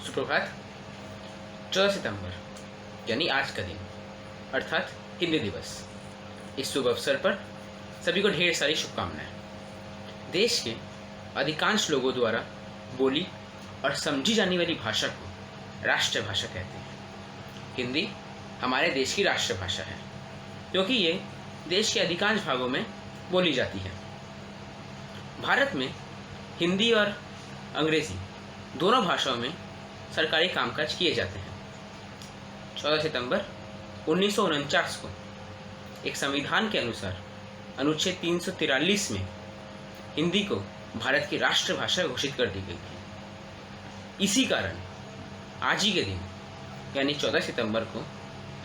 सुप्रभात। 14 सितंबर यानी आज का दिन अर्थात हिंदी दिवस। इस शुभ अवसर पर सभी को ढेर सारी शुभकामनाएं। देश के अधिकांश लोगों द्वारा बोली और समझी जाने वाली भाषा को राष्ट्रभाषा कहते हैं। हिंदी हमारे देश की राष्ट्रभाषा है क्योंकि ये देश के अधिकांश भागों में बोली जाती है। भारत में हिंदी और अंग्रेज़ी दोनों भाषाओं में सरकारी कामकाज किए जाते हैं। 14 सितंबर 1949 को एक संविधान के अनुसार अनुच्छेद 343 में हिंदी को भारत की राष्ट्रभाषा घोषित कर दी गई थी। इसी कारण आज ही के दिन यानी 14 सितंबर को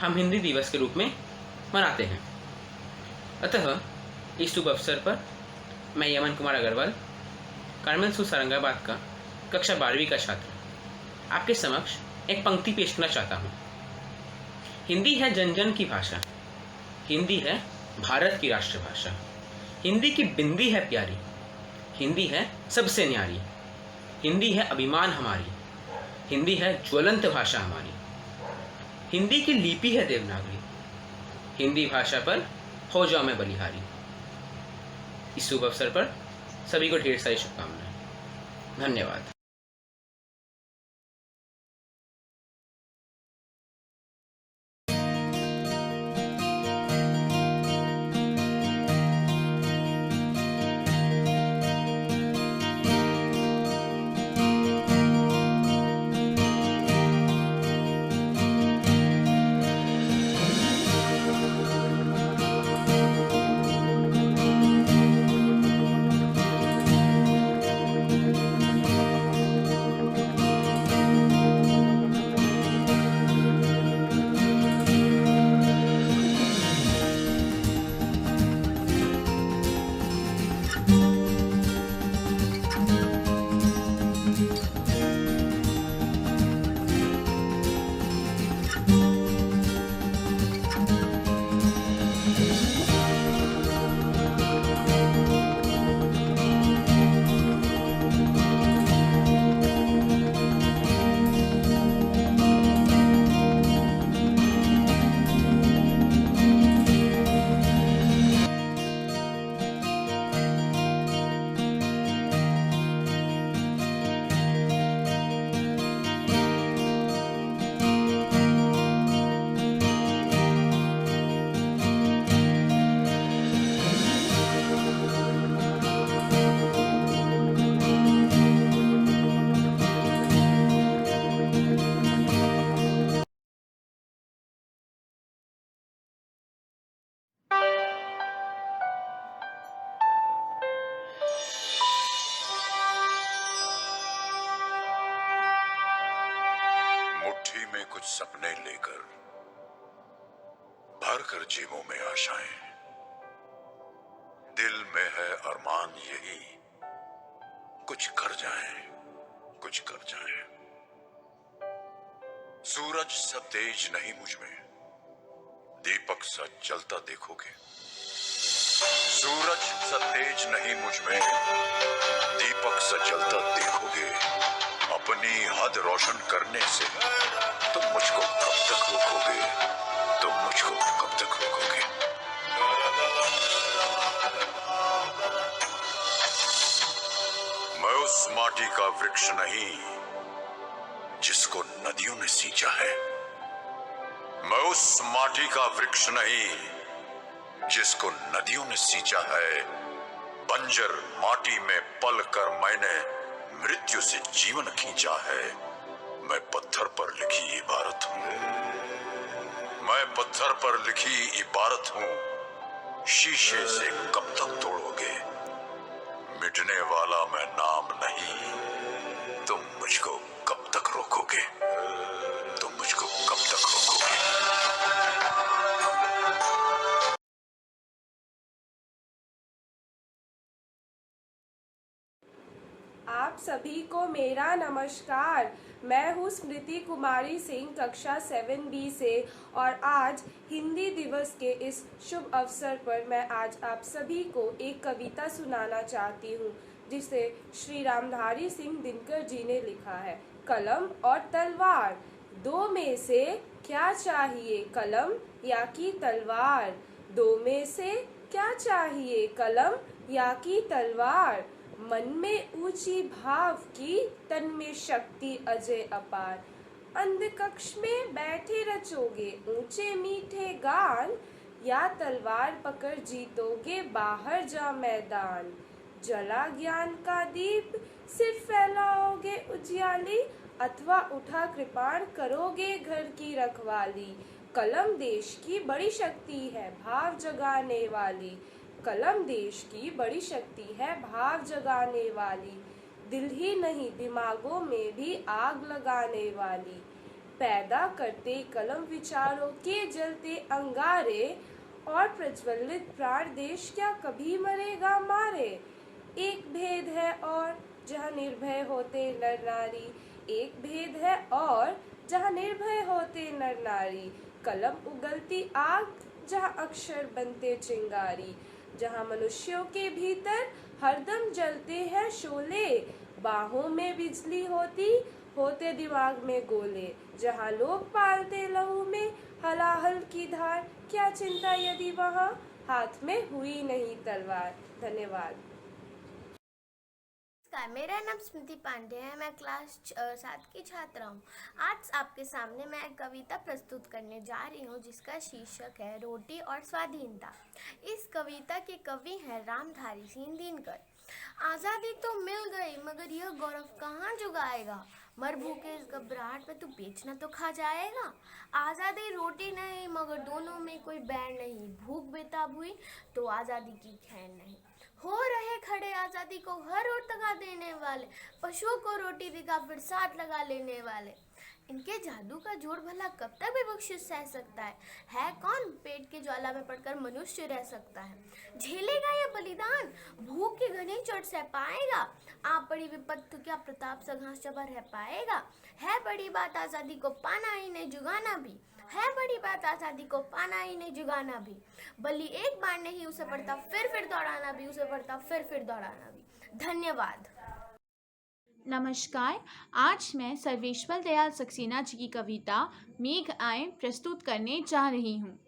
हम हिंदी दिवस के रूप में मनाते हैं। अतः इस शुभ अवसर पर मैं यमन कुमार अग्रवाल, कार्मेल स्कूल सारंगाबाद का कक्षा 12वीं का छात्र आपके समक्ष एक पंक्ति पेश करना चाहता हूँ। हिंदी है जन जन की भाषा, हिंदी है भारत की राष्ट्रभाषा। हिंदी की बिंदी है प्यारी, हिंदी है सबसे न्यारी। हिंदी है अभिमान हमारी, हिंदी है ज्वलंत भाषा हमारी। हिंदी की लिपि है देवनागरी, हिंदी भाषा पर हो जाओ मैं बलिहारी। इस शुभ अवसर पर सभी को ढेर सारी शुभकामनाएं। धन्यवाद। मुट्ठी में कुछ सपने लेकर भर कर जेबों में आशाएं, दिल में है अरमान यही कुछ कर जाएं, कुछ कर जाएं। सूरज सा तेज नहीं मुझ में, दीपक सा जलता देखोगे। सूरज सा तेज नहीं मुझ में, दीपक सा जलता देखोगे। अपनी हद रोशन करने से तुम मुझको कब तक रोकोगे, तुम मुझको कब तक रोकोगे। मैं उस माटी का वृक्ष नहीं जिसको नदियों ने सींचा है। मैं उस माटी का वृक्ष नहीं जिसको नदियों ने सींचा है। बंजर माटी में पल कर मैंने मृत्यु से जीवन खींचा है। मैं पत्थर पर लिखी इबारत हूं, मैं पत्थर पर लिखी इबारत हूं। शीशे से कब तक तोड़ोगे, मिटने वाला मैं नाम नहीं। तुम मुझको कब तक रोकोगे, तुम मुझको कब तक रोकोगे। आप सभी को मेरा नमस्कार। मैं हूँ स्मृति कुमारी सिंह, कक्षा 7B से, और आज हिंदी दिवस के इस शुभ अवसर पर मैं आज आप सभी को एक कविता सुनाना चाहती हूँ जिसे श्री रामधारी सिंह दिनकर जी ने लिखा है। कलम और तलवार, दो में से क्या चाहिए, कलम या कि तलवार? दो में से क्या चाहिए, कलम या कि तलवार? मन में ऊंची भाव की, तन में शक्ति अजय अपार। अंधकक्ष में बैठे रचोगे ऊंचे मीठे गान, या तलवार पकड़ जीतोगे बाहर जा मैदान? जला ज्ञान का दीप, सिर फैलाओगे उजियाली, अथवा उठा कृपाण करोगे घर की रखवाली? कलम देश की बड़ी शक्ति है भाव जगाने वाली, कलम देश की बड़ी शक्ति है भाव जगाने वाली, दिल ही नहीं दिमागों में भी आग लगाने वाली। पैदा करते कलम विचारों के जलते अंगारे, और प्रज्वलित प्राण देश क्या कभी मरेगा मारे? एक भेद है और जहाँ निर्भय होते नर नारी, एक भेद है और जहाँ निर्भय होते नर नारी। कलम उगलती आग, जहाँ अक्षर बनते चिंगारी, जहाँ मनुष्यों के भीतर हरदम जलते हैं शोले, बाहों में बिजली होते दिमाग में गोले, जहाँ लोग पालते लहू में हलाहल की धार, क्या चिंता यदि वहाँ हाथ में हुई नहीं तलवार। धन्यवाद। नमस्कार, मेरा नाम स्मृति पांडे है। मैं क्लास 7 की छात्रा हूँ। आज आपके सामने मैं एक कविता प्रस्तुत करने जा रही हूँ जिसका शीर्षक है रोटी और स्वाधीनता। इस कविता के कवि हैं रामधारी सिंह दिनकर। आज़ादी तो मिल गई मगर यह गौरव कहाँ जुगाएगा, मर भूखे इस घबराहट में तू बेचना तो खा जाएगा। आज़ादी रोटी नहीं मगर दोनों में कोई बैर नहीं, भूख बेताब हुई तो आज़ादी की खैर नहीं। हो रहे खड़े आज़ादी को हर ओर तका देने वाले, पशुओं को रोटी दिखा फिर साथ लगा लेने वाले। इनके जादू का जोर भला कब तक विवक्षित सह सकता है कौन पेट के ज्वाला में पड़कर मनुष्य रह सकता है? झेलेगा यह बलिदान, भूख की घनी चोट सह पाएगा, आप बड़ी विपत्ति क्या प्रताप सा घास चबा रह पाएगा? है बड़ी बात आज़ादी को पाना ही नहीं जुगाना भी, है बड़ी बात आज़ादी को पाना ही नहीं जुगाना भी। बल्कि एक बार नहीं उसे पड़ता फिर दौड़ाना भी, उसे पड़ता फिर दौड़ाना भी। धन्यवाद। नमस्कार, आज मैं सर्वेश्वर दयाल सक्सेना जी की कविता मेघ आए प्रस्तुत करने जा रही हूँ।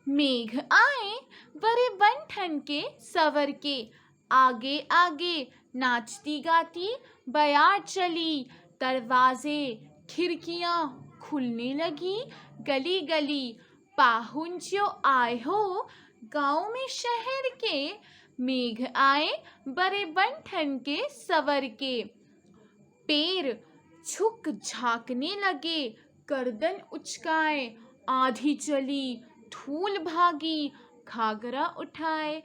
मेघ आए बड़े बन ठन के सवर के, आगे आगे नाचती गाती बयार चली, दरवाजे खिड़कियाँ खुलने लगी, गली गली पाहुन जो आए हो गाँव में शहर के। मेघ आए बड़े बन ठन के सवर के, पैर झुक झांकने लगे गर्दन उचकाए, आंधी चली धूल भागी घाघरा उठाए,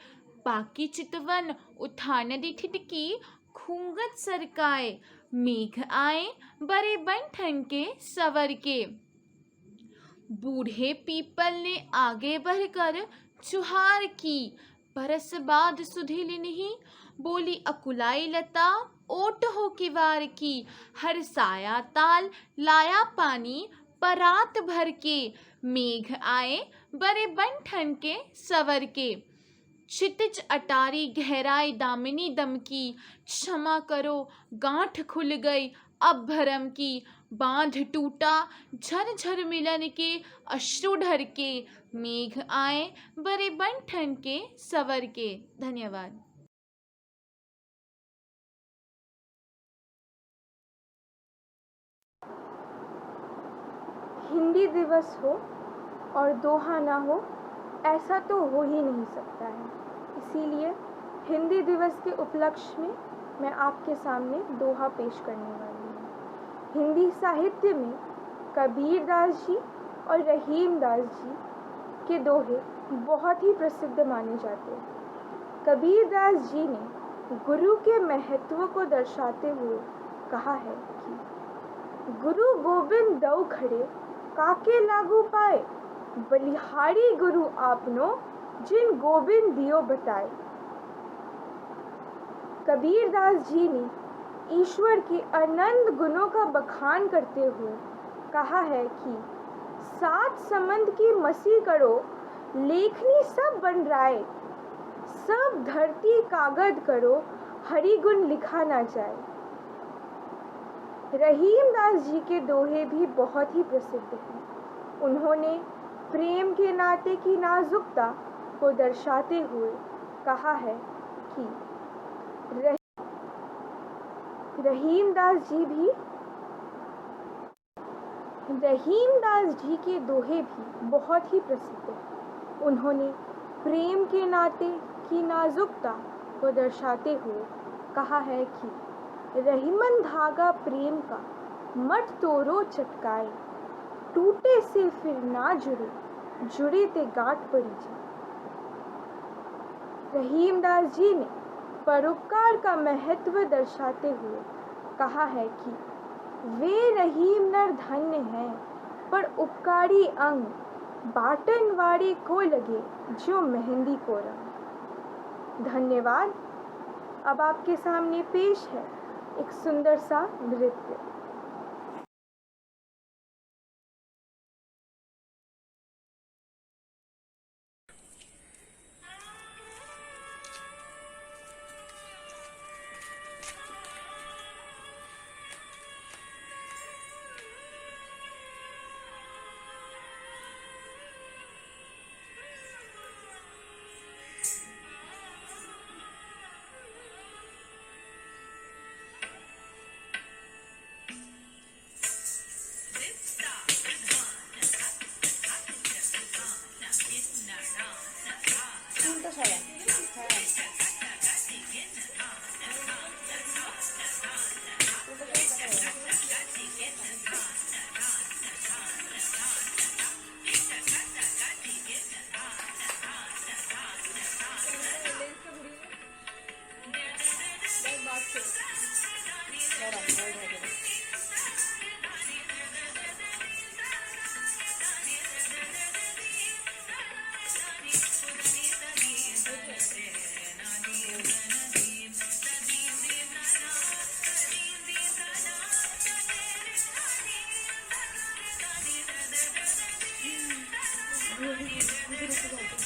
बाकी चितवन उठा नदी ठिठकी घूंघट सरकाए। मेघ आए बड़े बन ठन के सवर के, बूढ़े पीपल ने आगे बढ़कर चुहार की, बरस बाद सुधीली नहीं बोली अकुलाई लता, ओट हो किवार की, हर साया ताल लाया पानी परात भर के। मेघ आए बड़े बन ठन के सवर के, क्षितिज अटारी गहराई दामिनी दम की, क्षमा करो गांठ खुल गई अब भरम की, बांध टूटा झरझर मिलन के अश्रु ढर के। मेघ आए बड़े बन ठन के सवर के। धन्यवाद। हिंदी दिवस हो और दोहा ना हो, ऐसा तो हो ही नहीं सकता है। इसीलिए हिंदी दिवस के उपलक्ष्य में मैं आपके सामने दोहा पेश करने वाली हूँ। हिंदी साहित्य में कबीर दास जी और रहीम दास जी के दोहे बहुत ही प्रसिद्ध माने जाते हैं। कबीर दास जी ने गुरु के महत्व को दर्शाते हुए कहा है कि गुरु गोविंद दऊ खड़े काके लागू पाए, बलिहारी गुरु आपनो जिन गोविंद दियो बताए। कबीर दास जी ने ईश्वर के अनंत गुणों का बखान करते हुए कहा है कि सात समंद की मसी करो लेखनी सब बन राय, सब धरती कागज करो हरि गुण लिखा ना जाए। रहीम दास जी के दोहे भी बहुत ही प्रसिद्ध हैं। उन्होंने प्रेम के नाते की नाजुकता को दर्शाते हुए कहा है कि रहीम दास जी के दोहे भी बहुत ही प्रसिद्ध हैं। उन्होंने प्रेम के नाते की नाजुकता को दर्शाते हुए कहा है कि रहीमन धागा प्रेम का मत तोड़ो चटकाए, टूटे से फिर ना जुड़े, जुड़े ते गांठ पड़ी जाए। रहीम दास जी ने परोपकार का महत्व दर्शाते हुए कहा है कि वे रहीम नर धन्य हैं, पर उपकारी अंग बाटन वारे को लगे जो मेहंदी को रंग। धन्यवाद। अब आपके सामने पेश है एक सुंदर सा नृत्य। धीरे धीरे